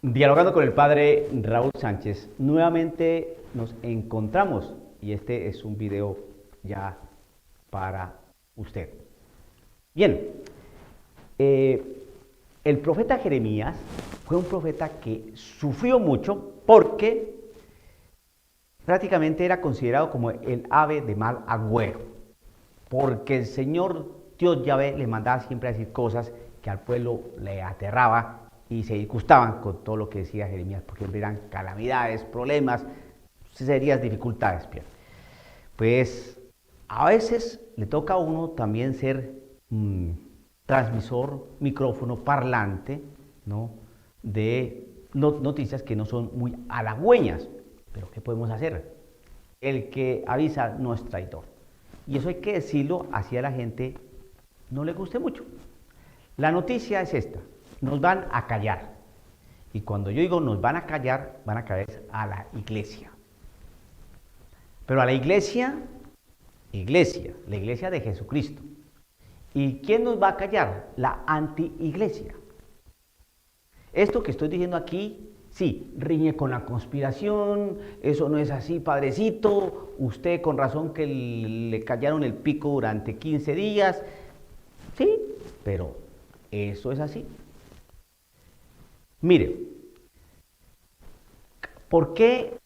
Dialogando con el padre Raúl Sánchez, nuevamente nos encontramos y este es un video ya para usted. Bien, eh, el profeta Jeremías fue un profeta que sufrió mucho porque prácticamente era considerado como el ave de mal agüero, porque el Señor Dios Yahvé le mandaba siempre a decir cosas que al pueblo le aterraba y se disgustaban con todo lo que decía Jeremías, porque eran calamidades, problemas, serias dificultades. Pues a veces le toca a uno también ser transmisor, micrófono, parlante, ¿no? De noticias que no son muy halagüeñas, pero ¿qué podemos hacer? El que avisa no es traidor. Y eso hay que decirlo así a la gente no le guste mucho. La noticia es esta, nos van a callar. Y cuando yo digo nos van a callar a la iglesia. Pero a la iglesia, la iglesia de Jesucristo. ¿Y quién nos va a callar? La anti-iglesia. Esto que estoy diciendo aquí, sí, riñe con la conspiración, eso no es así, padrecito, usted con razón que le callaron el pico durante 15 días, sí, pero eso es así. Mire, ¿por qué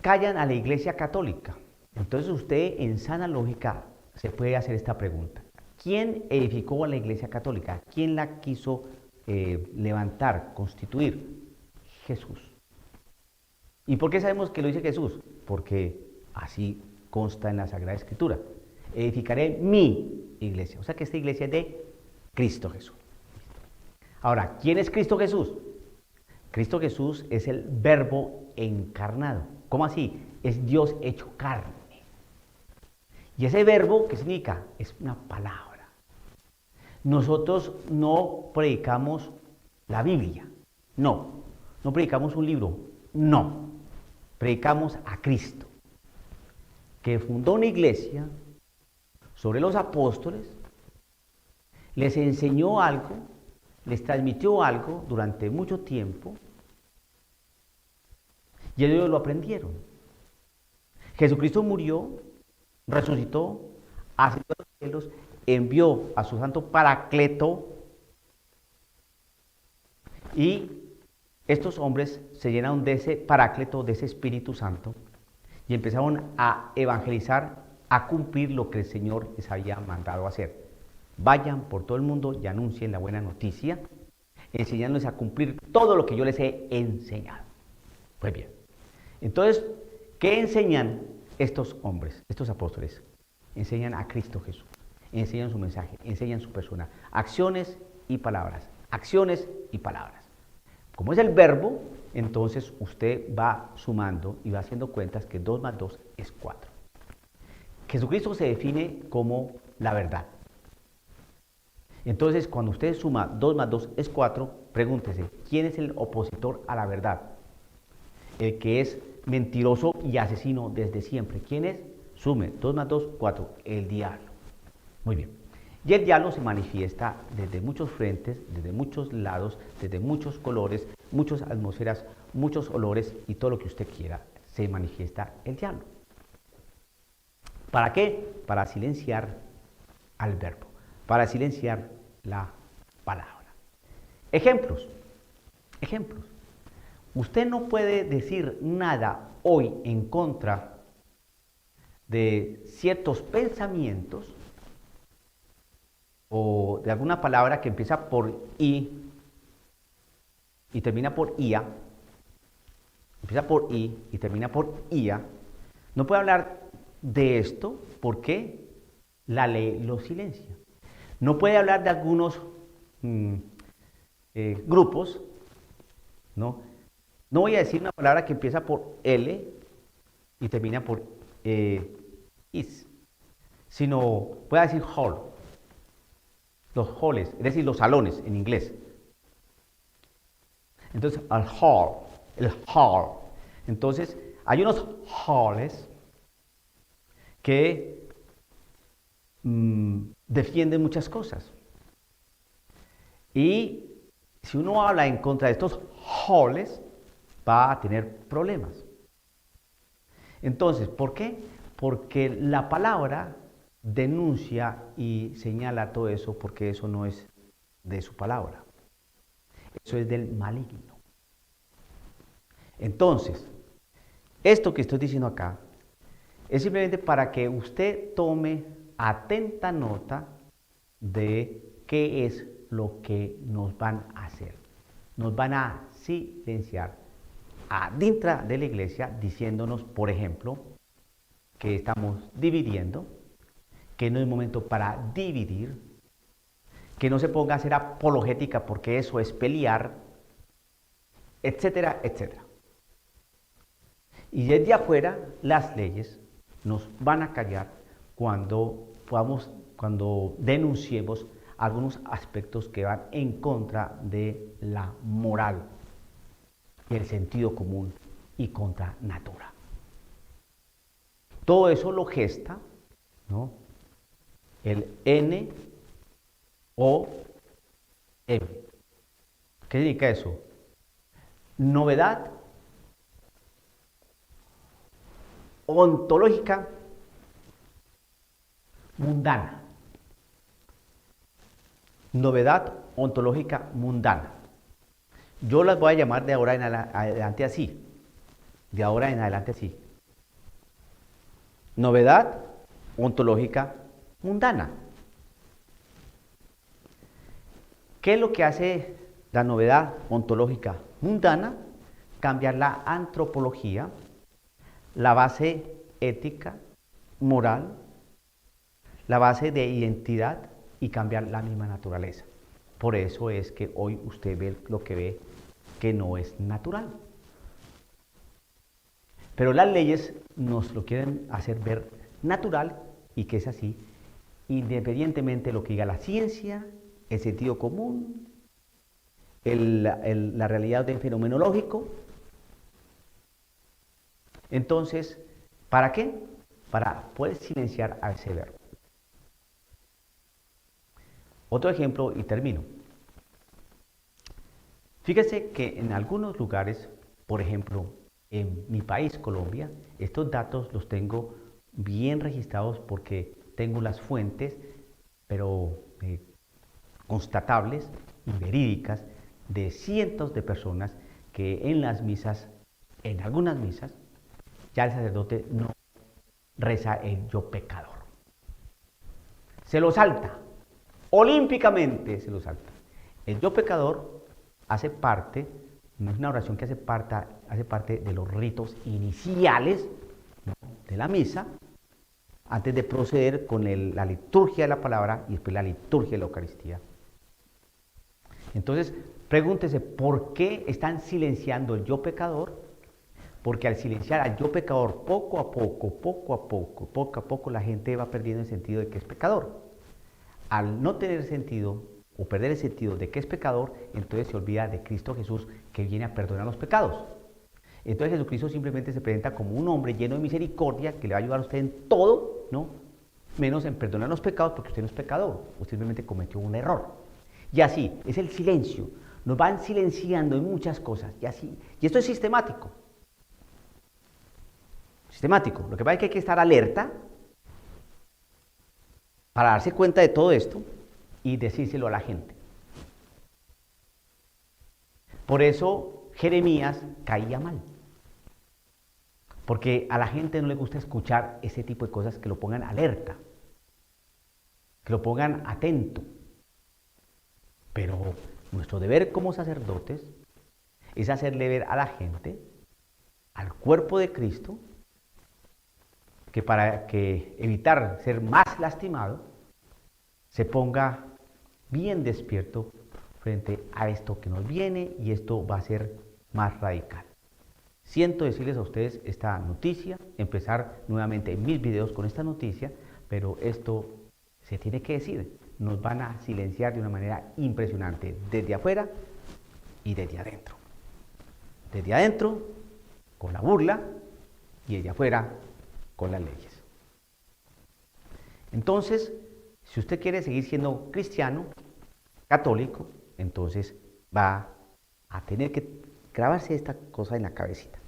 callan a la Iglesia Católica? Entonces usted en sana lógica se puede hacer esta pregunta. ¿Quién edificó a la Iglesia Católica? ¿Quién la quiso levantar, constituir? Jesús. ¿Y por qué sabemos que lo dice Jesús? Porque así consta en la Sagrada Escritura. Edificaré mi iglesia. O sea que esta iglesia es de Cristo Jesús. Ahora, ¿quién es Cristo Jesús? Cristo Jesús es el Verbo encarnado. ¿Cómo así? Es Dios hecho carne. Y ese verbo, ¿qué significa? Es una palabra. Nosotros no predicamos la Biblia. No. No predicamos un libro. No. Predicamos a Cristo, que fundó una iglesia sobre los apóstoles, les enseñó algo, les transmitió algo durante mucho tiempo y ellos lo aprendieron. Jesucristo murió, resucitó, ascendió a los cielos, envió a su santo Paracleto y estos hombres se llenaron de ese Paráclito, de ese Espíritu Santo y empezaron a evangelizar, a cumplir lo que el Señor les había mandado hacer. Vayan por todo el mundo y anuncien la buena noticia, enseñándoles a cumplir todo lo que yo les he enseñado. Pues bien, entonces, ¿qué enseñan estos hombres, estos apóstoles? Enseñan a Cristo Jesús, enseñan su mensaje, enseñan su persona, acciones y palabras, acciones y palabras. Como es el verbo, entonces usted va sumando y va haciendo cuentas que 2 más 2 es 4. Jesucristo se define como la verdad. Entonces, cuando usted suma 2 más 2 es 4, pregúntese, ¿quién es el opositor a la verdad? El que es mentiroso y asesino desde siempre. ¿Quién es? Sume 2 más 2, 4, el diablo. Muy bien. Y el diablo se manifiesta desde muchos frentes, desde muchos lados, desde muchos colores, muchas atmósferas, muchos olores y todo lo que usted quiera. Se manifiesta el diablo. ¿Para qué? Para silenciar al verbo, para silenciar la palabra. Ejemplos. Ejemplos. Usted no puede decir nada hoy en contra de ciertos pensamientos o de alguna palabra que empieza por I y termina por IA, empieza por I y termina por IA, no puede hablar de esto porque la ley lo silencia. No puede hablar de algunos grupos, ¿no? No voy a decir una palabra que empieza por L y termina por is, sino voy a decir hall. Los halls, es decir, los salones en inglés. Entonces, el hall. Entonces, hay unos halls que defienden muchas cosas. Y Si uno habla en contra de estos jóvenes, va a tener problemas. Entonces, ¿por qué? Porque la palabra denuncia y señala todo eso, porque eso no es de su palabra. Eso es del maligno. Entonces, esto que estoy diciendo acá es simplemente para que usted tome atenta nota de qué es lo que nos van a hacer. Nos van a silenciar adentro de la iglesia diciéndonos, por ejemplo, que estamos dividiendo, que no es momento para dividir, que no se ponga a hacer apologética porque eso es pelear, etcétera, etcétera. Y desde afuera las leyes nos van a callar cuando denunciemos algunos aspectos que van en contra de la moral y el sentido común y contra natura. Todo eso lo gesta, ¿no?, el NOM. ¿Qué significa eso? Novedad ontológica mundana. Novedad ontológica mundana. Yo las voy a llamar de ahora en adelante así. De ahora en adelante así. Novedad ontológica mundana. ¿Qué es lo que hace la novedad ontológica mundana? Cambiar la antropología, la base ética, moral, la base de identidad y cambiar la misma naturaleza. Por eso es que hoy usted ve lo que ve que no es natural. Pero las leyes nos lo quieren hacer ver natural y que es así, independientemente de lo que diga la ciencia, el sentido común, la realidad del fenomenológico. Entonces, ¿para qué? Para poder silenciar a ese verbo. Otro ejemplo y termino. Fíjese que en algunos lugares, por ejemplo, en mi país, Colombia, estos datos los tengo bien registrados porque tengo las fuentes, pero constatables y verídicas, de cientos de personas que en las misas, en algunas misas, ya el sacerdote no reza el yo pecador. Se lo salta, olímpicamente se lo salta. El yo pecador hace parte, no es una oración que hace parte de los ritos iniciales, ¿no?, de la misa, antes de proceder con la liturgia de la palabra y después la liturgia de la Eucaristía. Entonces, pregúntese, ¿por qué están silenciando el yo pecador? Porque al silenciar al yo pecador, poco a poco, la gente va perdiendo el sentido de que es pecador. Al no tener sentido o perder el sentido de que es pecador, entonces se olvida de Cristo Jesús, que viene a perdonar los pecados. Entonces Jesucristo simplemente se presenta como un hombre lleno de misericordia que le va a ayudar a usted en todo, ¿no?, menos en perdonar los pecados, porque usted no es pecador, usted simplemente cometió un error. Y así, es el silencio. Nos van silenciando en muchas cosas, y así. Y esto es sistemático. Sistemático. Lo que pasa es que hay que estar alerta para darse cuenta de todo esto y decírselo a la gente. Por eso Jeremías caía mal. Porque a la gente no le gusta escuchar ese tipo de cosas que lo pongan alerta, que lo pongan atento. Pero nuestro deber como sacerdotes es hacerle ver a la gente, al cuerpo de Cristo, que para que evitar ser más lastimado, se ponga bien despierto frente a esto que nos viene, y esto va a ser más radical. Siento decirles a ustedes esta noticia, empezar nuevamente en mis videos con esta noticia, pero esto se tiene que decir. Nos van a silenciar de una manera impresionante, desde afuera y desde adentro. Desde adentro, con la burla, y desde afuera, con las leyes. Entonces, si usted quiere seguir siendo cristiano, católico, entonces va a tener que grabarse esta cosa en la cabecita.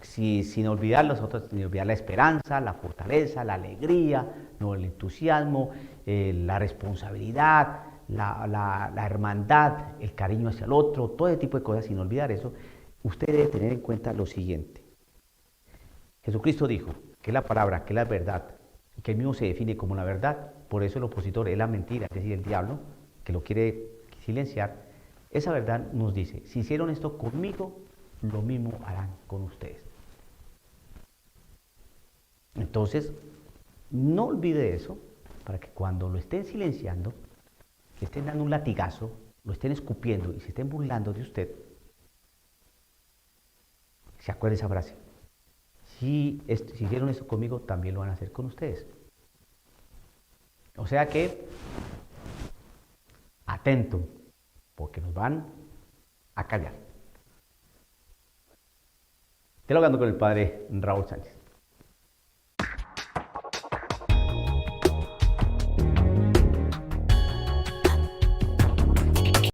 Sin olvidar los otros, sin olvidar la esperanza, la fortaleza, la alegría, no, el entusiasmo, la responsabilidad, la hermandad, el cariño hacia el otro, todo ese tipo de cosas, sin olvidar eso, usted debe tener en cuenta lo siguiente. Jesucristo dijo que la palabra, que la verdad, que él mismo se define como la verdad, por eso el opositor es la mentira, es decir, el diablo, que lo quiere silenciar. Esa verdad nos dice, si hicieron esto conmigo, lo mismo harán con ustedes. Entonces, no olvide eso, para que cuando lo estén silenciando, le estén dando un latigazo, lo estén escupiendo y se estén burlando de usted, se acuerde esa frase. Si hicieron esto conmigo, también lo van a hacer con ustedes. O sea que, atento, porque nos van a callar. Dialogando con el padre Raúl Sánchez.